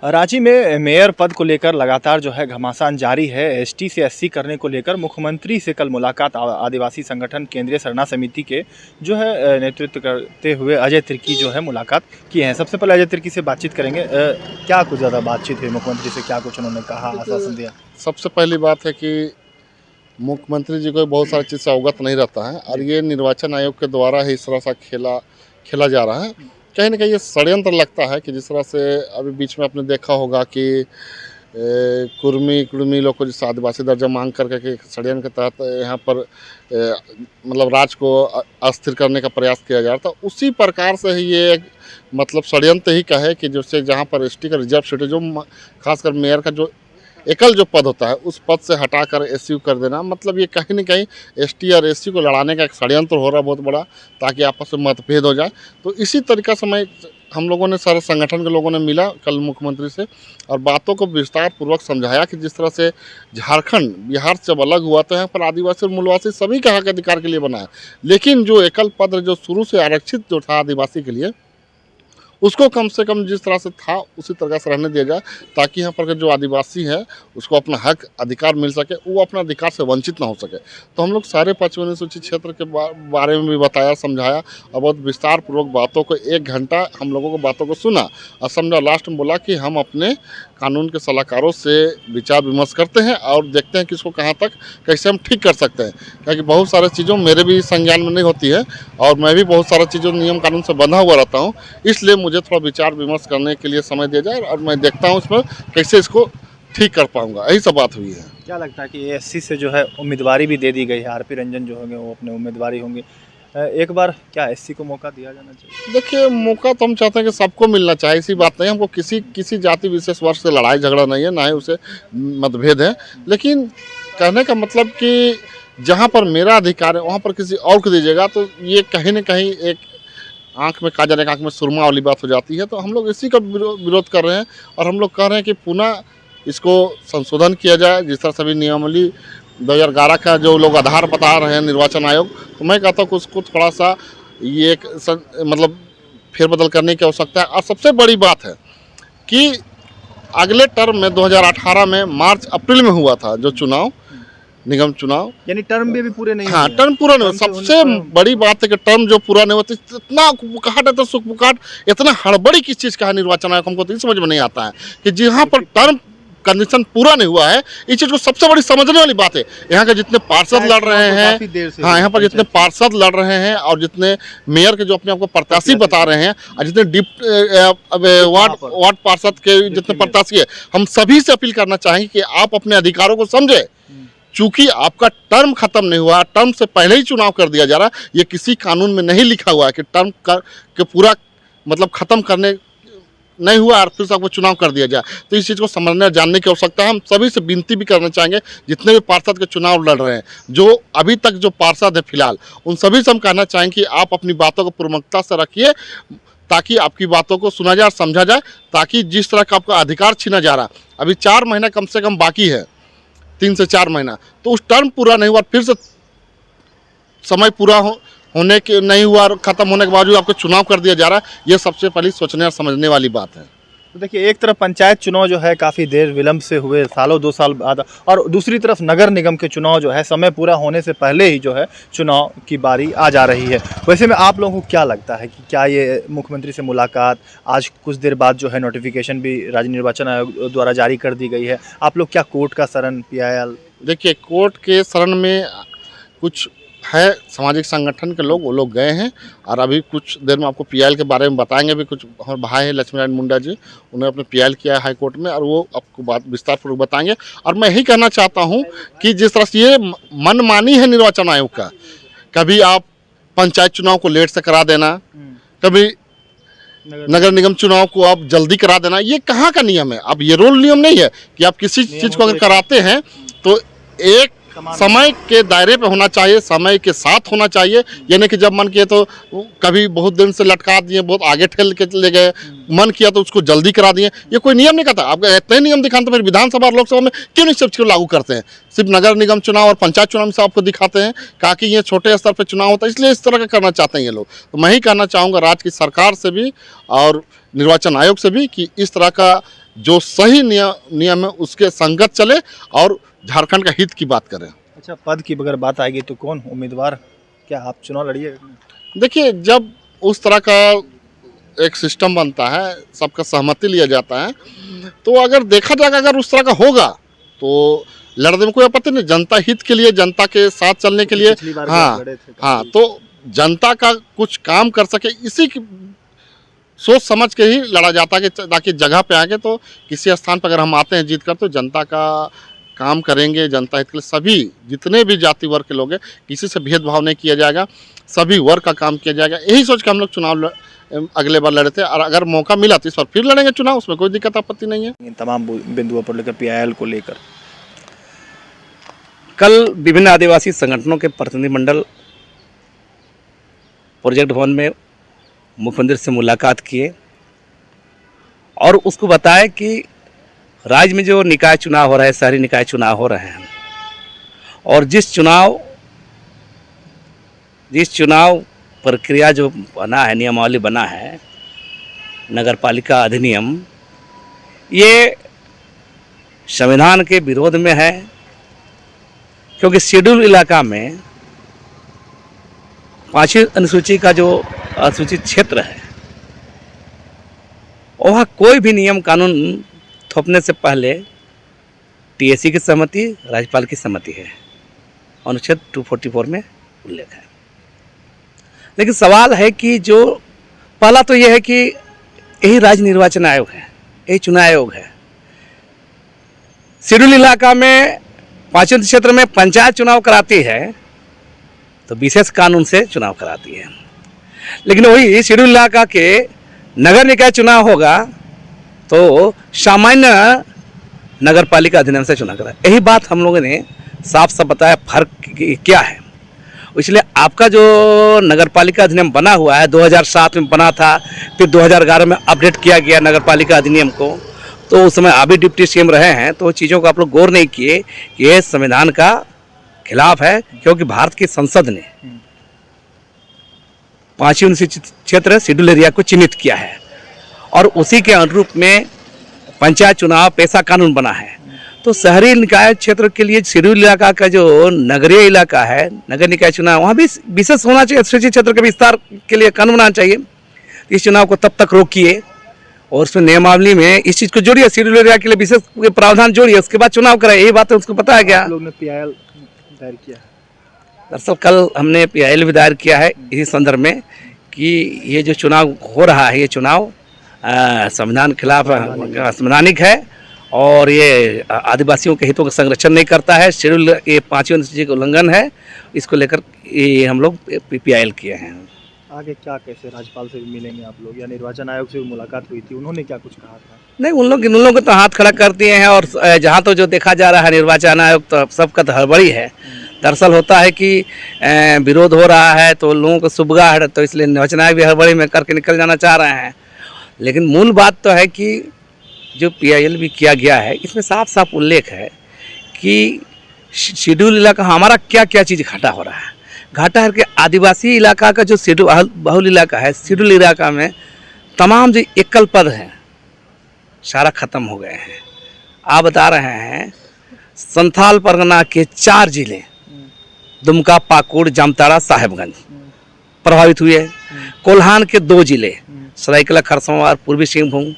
रांची में मेयर पद को लेकर लगातार जो है घमासान जारी है। एसटी से एससी करने को लेकर मुख्यमंत्री से कल मुलाकात आदिवासी संगठन केंद्रीय सरना समिति के जो है नेतृत्व करते हुए अजय तिर्की जो है मुलाकात की है। सबसे पहले अजय तिर्की से बातचीत करेंगे। क्या कुछ ज़्यादा बातचीत हुई मुख्यमंत्री से, क्या कुछ उन्होंने कहा, आश्वासन दिया? सबसे पहली बात है कि मुख्यमंत्री जी को बहुत सारी चीज़ से अवगत नहीं रहता है और ये निर्वाचन आयोग के द्वारा ही इस तरह सा खेला जा रहा है। कहीं ना कहीं ये षड्यंत्र लगता है कि जिस तरह से अभी बीच में आपने देखा होगा कि कुर्मी लोग को जिस आदिवासी दर्जा मांग करके के षड्यंत्र के तहत यहाँ पर मतलब राज्य को अस्थिर करने का प्रयास किया जा रहा था। उसी प्रकार से ही ये एक मतलब षड्यंत्र ही का है कि जिससे जहाँ पर एसटी का रिजर्व सीट है, जो खासकर मेयर का जो एकल जो पद होता है उस पद से हटाकर एससी कर देना, मतलब ये कहीं ना कहीं एसटी और एससी को लड़ाने का एक षड्यंत्र हो रहा है बहुत बड़ा, ताकि आपस में मतभेद हो जाए। तो इसी तरीका से हम लोगों ने सारे संगठन के लोगों ने मिला कल मुख्यमंत्री से और बातों को विस्तार पूर्वक समझाया कि जिस तरह से झारखंड बिहार से जब अलग हुआ तो यहाँ पर आदिवासी और मूलवासी सभी के हक अधिकार के लिए बना है, लेकिन जो एकल पद जो शुरू से आरक्षित जो था आदिवासी के लिए, उसको कम से कम जिस तरह से था उसी तरह से रहने दिया जाए, ताकि यहाँ पर के जो आदिवासी है उसको अपना हक अधिकार मिल सके, वो अपना अधिकार से वंचित ना हो सके। तो हम लोग सारे 55 अनुसूचित क्षेत्र के बारे में भी बताया, समझाया और बहुत विस्तार पूर्वक बातों को 1 घंटा हम लोगों को बातों को सुना और समझा। लास्ट में बोला कि हम अपने कानून के सलाहकारों से विचार विमर्श करते हैं और देखते हैं कि इसको कहाँ तक कैसे हम ठीक कर सकते हैं, क्योंकि बहुत सारे चीज़ों मेरे भी संज्ञान में नहीं होती है और मैं भी बहुत सारा चीज़ों नियम कानून से बंधा हुआ रहता हूँ, इसलिए मुझे थोड़ा विचार विमर्श करने के लिए समय दिया जाए और मैं देखता हूँ इसमें कैसे इसको ठीक कर पाऊँगा। यही सब बात हुई है। क्या लगता है कि एससी से जो है उम्मीदवारी भी दे दी गई है, आरपी रंजन जो होंगे वो अपने उम्मीदवारी होंगे, एक बार क्या एससी को मौका दिया जाना चाहिए? देखिए, मौका तो हम चाहते हैं कि सबको मिलना चाहिए, ऐसी बात नहीं। हमको किसी जाति विशेष वर्ग से लड़ाई झगड़ा नहीं है, ना ही उसे मतभेद है, लेकिन कहने का मतलब कि जहाँ पर मेरा अधिकार है वहाँ पर किसी और को दीजिएगा तो ये कहीं ना कहीं एक आँख में काजल एक आँख में सुरमा वाली बात हो जाती है। तो हम लोग इसी का विरोध कर रहे हैं और हम लोग कह रहे हैं कि पुनः इसको संशोधन किया जाए। जिस तरह सभी नियमावली 2011 का जो लोग आधार बता रहे हैं निर्वाचन आयोग, तो मैं कहता हूँ कि उसको थोड़ा सा ये एक मतलब फेरबदल करने की आवश्यकता है। और सबसे बड़ी बात है कि अगले टर्म में 2018 में मार्च अप्रैल में हुआ था जो चुनाव, निगम चुनाव, यानी टर्म भी पूरे नहीं। हाँ, टर्म पूरा नहीं। सबसे बड़ी बात है कि टर्म जो पूरा नहीं होता, इतना पुकाट है तो सुख पुकाट, इतना हड़बड़ी किस चीज़ का है निर्वाचन आयोग, हमको तो समझ में नहीं आता है कि जहाँ पर टर्म कंडीशन पूरा नहीं हुआ है, इस चीज़ को सबसे बड़ी समझने वाली बात है। यहाँ के जितने पार्षद लड़ रहे हैं, हाँ, यहाँ पर जितने पार्षद लड़ रहे हैं और जितने मेयर के जो अपने आप को प्रत्याशी बता रहे हैं और जितने वार्ड पार्षद के जितने प्रत्याशी है, हम सभी से अपील करना चाहेंगे कि आप अपने अधिकारों को समझे। चूंकि आपका टर्म खत्म नहीं हुआ, टर्म से पहले ही चुनाव कर दिया जा रहा, ये किसी कानून में नहीं लिखा हुआ है कि टर्म के पूरा मतलब खत्म करने नहीं हुआ और फिर से आपको चुनाव कर दिया जाए। तो इस चीज़ को समझने जानने की आवश्यकता है। हम सभी से विनती भी करना चाहेंगे, जितने भी पार्षद के चुनाव लड़ रहे हैं, जो अभी तक जो पार्षद है फिलहाल, उन सभी से हम कहना चाहेंगे कि आप अपनी बातों को प्रमुखता से रखिए, ताकि आपकी बातों को सुना जाए और समझा जाए, ताकि जिस तरह का आपका अधिकार छीना जा रहा, अभी 4 महीना कम से कम बाकी है, 3 से 4 महीना, तो उस टर्म पूरा नहीं हुआ, फिर से समय पूरा होने के नहीं हुआ और ख़त्म होने के बावजूद आपको चुनाव कर दिया जा रहा है, ये सबसे पहले सोचने और समझने वाली बात है। तो देखिए, एक तरफ पंचायत चुनाव जो है काफ़ी देर विलंब से हुए, सालों 2 साल बाद, और दूसरी तरफ नगर निगम के चुनाव जो है समय पूरा होने से पहले ही जो है चुनाव की बारी आ जा रही है। वैसे में आप लोगों को क्या लगता है कि क्या ये मुख्यमंत्री से मुलाकात, आज कुछ देर बाद जो है नोटिफिकेशन भी राज्य निर्वाचन आयोग द्वारा जारी कर दी गई है, आप लोग क्या कोर्ट का शरण PIL? देखिए, कोर्ट के शरण में कुछ है सामाजिक संगठन के लोग, वो लोग गए हैं और अभी कुछ देर में आपको PIL के बारे में बताएंगे। भी कुछ हमारे भाई हैं लक्ष्मीनारायण मुंडा जी, उन्होंने अपने PIL किया है हाई कोर्ट में और वो आपको बात विस्तारपूर्वक बताएंगे। और मैं यही कहना चाहता हूँ कि जिस तरह से ये मनमानी है निर्वाचन आयोग का, कभी आप पंचायत चुनाव को लेट से करा देना, कभी नगर निगम चुनाव को आप जल्दी करा देना, ये कहाँ का नियम है? अब ये रूल नियम नहीं है कि आप किसी चीज़ को अगर कराते हैं तो एक समय के दायरे पे होना चाहिए, समय के साथ होना चाहिए। यानी कि जब मन किया तो कभी बहुत दिन से लटका दिए, बहुत आगे ठेल के ले गए, मन किया तो उसको जल्दी करा दिए, ये कोई नियम नहीं कहता। आप इतने नियम दिखाते तो फिर विधानसभा और लोकसभा में क्यों नहीं सब चीज़ लागू करते हैं? सिर्फ नगर निगम चुनाव और पंचायत चुनाव में से आपको दिखाते हैं, कहा कि ये छोटे स्तर पर चुनाव होता है, इसलिए इस तरह का करना चाहते हैं ये लोग। तो मैं ही कहना चाहूँगा राज्य की सरकार से भी और निर्वाचन आयोग से भी कि इस तरह का जो सही नियम है उसके संगत चले और झारखंड का हित की बात करें। अच्छा, पद की अगर बात आएगी तो कौन उम्मीदवार, क्या आप चुनाव लड़िएगा? देखिए, जब उस तरह का एक सिस्टम बनता है, सबका सहमति लिया जाता है, तो अगर देखा जाएगा अगर उस तरह का होगा तो लड़ने में कोई आपत्ति नहीं। जनता हित के लिए, जनता के साथ चलने के लिए, पिछली बार हाँ लड़े थे हाँ, तो जनता का कुछ काम कर सके इसी की सोच समझ के ही लड़ा जाता है कि ताकि जगह पे आके तो किसी स्थान पर अगर हम आते हैं जीत कर तो जनता का काम करेंगे, जनता हित के लिए सभी जितने भी जाति वर्ग के लोग हैं किसी से भेदभाव नहीं किया जाएगा, सभी वर्ग का काम किया जाएगा। यही सोच के हम लोग चुनाव अगले बार लड़े थे और अगर मौका मिला तो इस बार फिर लड़ेंगे चुनाव, उसमें कोई दिक्कत आपत्ति नहीं है। इन तमाम बिंदुओं पर लेकर PIL को लेकर कल विभिन्न आदिवासी संगठनों के प्रतिनिधिमंडल प्रोजेक्ट भवन में मुख्यमंत्री से मुलाकात किए और उसको बताया कि राज्य में जो निकाय चुनाव हो रहा है, शहरी निकाय चुनाव हो रहे हैं, और जिस चुनाव प्रक्रिया जो बना है, नियमावली बना है, नगर पालिका अधिनियम, ये संविधान के विरोध में है, क्योंकि शेड्यूल इलाका में 5वीं अनुसूची का जो अनुसूचित क्षेत्र है वहाँ कोई भी नियम कानून थोपने से पहले TSC की सहमति, राज्यपाल की सहमति है, अनुच्छेद 244 में उल्लेख है। लेकिन सवाल है कि जो पहला तो यह है कि यही राज्य निर्वाचन आयोग है, यही चुनाव आयोग है। शेड्यूल इलाका में 5वें क्षेत्र में पंचायत चुनाव कराती है तो विशेष कानून से चुनाव कराती है, लेकिन वही शेड्यूल इलाका के नगर निकाय चुनाव होगा तो सामान्य नगर पालिका अधिनियम से चुनाव करा। यही बात हम लोगों ने साफ साफ बताया फर्क क्या है। इसलिए आपका जो नगर पालिका अधिनियम बना हुआ है 2007 में बना था, फिर 2011 में अपडेट किया गया नगर पालिका अधिनियम को, तो उस समय अभी डिप्टी CM रहे हैं, तो चीज़ों को आप लोग गौर नहीं किए कि ये संविधान का खिलाफ है, क्योंकि भारत की संसद ने 5वीं अनुसूचित क्षेत्र शेड्यूल एरिया को चिन्हित किया है और उसी के अनुरूप में पंचायत चुनाव पैसा कानून बना है। तो शहरी निकाय क्षेत्र के लिए शेड्यूल इलाका का जो नगरीय इलाका है, नगर निकाय चुनाव, वहाँ भी विशेष होना चाहिए, अनुसूचित क्षेत्र के विस्तार के लिए कानून बनाना चाहिए। इस चुनाव को तब तक रोकिए और उसमें नियमावली में इस चीज़ को जोड़िए, शेड्यूल एरिया के लिए विशेष प्रावधान जोड़िए, उसके बाद चुनाव कराए। यही बात है, उसको पता है क्या? लोग ने PIL दायर किया। दरअसल कल हमने PIL भी दायर किया है इसी संदर्भ में कि ये जो चुनाव हो रहा है, ये चुनाव संविधान के खिलाफ संवैधानिक है और ये आदिवासियों के हितों का संरक्षण नहीं करता है, शेड्यूल ये 5वीं अनुसूची का उल्लंघन है। इसको लेकर ये हम लोग PIL किए हैं। आगे क्या, कैसे राज्यपाल से भी मिलेंगे आप लोग, या निर्वाचन आयोग से भी मुलाकात हुई थी, उन्होंने क्या कुछ कहा था? नहीं, उन लोगों को तो हाथ खड़ा कर दिए हैं और जहाँ तो जो देखा जा रहा है निर्वाचन आयोग तो सबका तो हड़बड़ी है। दरअसल होता है कि विरोध हो रहा है तो लोगों को सुबह है, तो इसलिए निर्वाचन आयोग भी हड़बड़ी में करके निकल जाना चाह रहे हैं। लेकिन मूल बात तो है कि जो PIL भी किया गया है इसमें साफ साफ उल्लेख है कि शेड्यूल इलाका हमारा क्या क्या चीज़ घाटा हो रहा है। घाटा है कि आदिवासी इलाका का जो शेड्यूल बहुल इलाका है, शेड्यूल इलाका में तमाम जो एकल पद हैं सारा ख़त्म हो गए हैं। आप बता रहे हैं संथाल परगना के 4 जिले दुमका, पाकुड़, जामताड़ा, साहेबगंज प्रभावित हुए। कोल्हान के 2 जिले सरायकेला, खरसवां और पूर्वी सिंहभूम,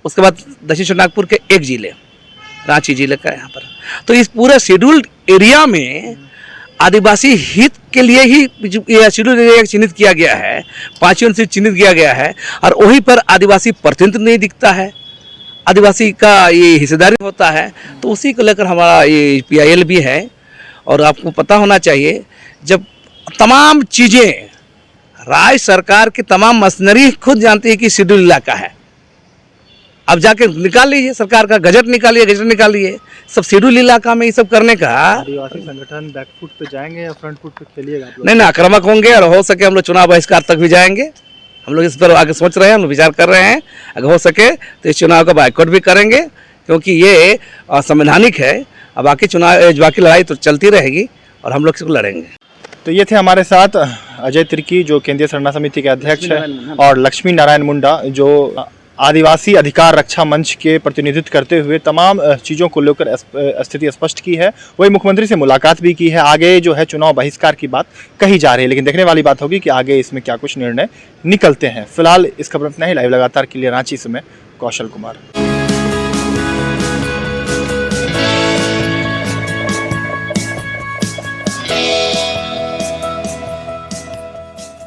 उसके बाद दक्षिण छोटानागपुर के 1 जिले रांची जिले का यहाँ पर। तो इस पूरे शेड्यूल्ड एरिया में आदिवासी हित के लिए ही शेड्यूल एरिया चिन्हित किया गया है, 5वीं से चिन्हित किया गया है और वहीं पर आदिवासी प्रतिनिधित्व नहीं दिखता है, आदिवासी का ये हिस्सेदारी होता है। तो उसी को लेकर हमारा ये PIL भी है। और आपको पता होना चाहिए जब तमाम चीज़ें राज्य सरकार की तमाम मशीनरी खुद जानती है कि शेड्यूल इलाका है, अब जाके निकाल लीजिए, सरकार का गजट निकालिए, सब शेड्यूल इलाका में ये सब करने का। आदिवासी संगठन बैकफुट पे जाएंगे या फ्रंट फुट पे खेलिएगा आप लोग? नहीं, आक्रामक होंगे और हो सके हम लोग चुनाव बहिष्कार तक भी जाएंगे। हम लोग इस पर आगे सोच रहे हैं, हम लोग विचार कर रहे हैं। अगर हो सके तो इस चुनाव का बाइकआउट भी करेंगे, क्योंकि ये संवैधानिक है। अब बाकी लड़ाई तो चलती रहेगी और हम लोग इसको लड़ेंगे। तो ये थे हमारे साथ अजय तिर्की जो केंद्रीय सरना समिति के अध्यक्ष हैं और लक्ष्मी नारायण मुंडा जो आदिवासी अधिकार रक्षा मंच के प्रतिनिधित्व करते हुए तमाम चीज़ों को लेकर स्थिति स्पष्ट की है। वही मुख्यमंत्री से मुलाकात भी की है। आगे जो है चुनाव बहिष्कार की बात कही जा रही है, लेकिन देखने वाली बात होगी कि आगे इसमें क्या कुछ निर्णय निकलते हैं। फिलहाल इस खबर में इतना ही। लाइव लगातार के लिए रांची से मैं कौशल कुमार।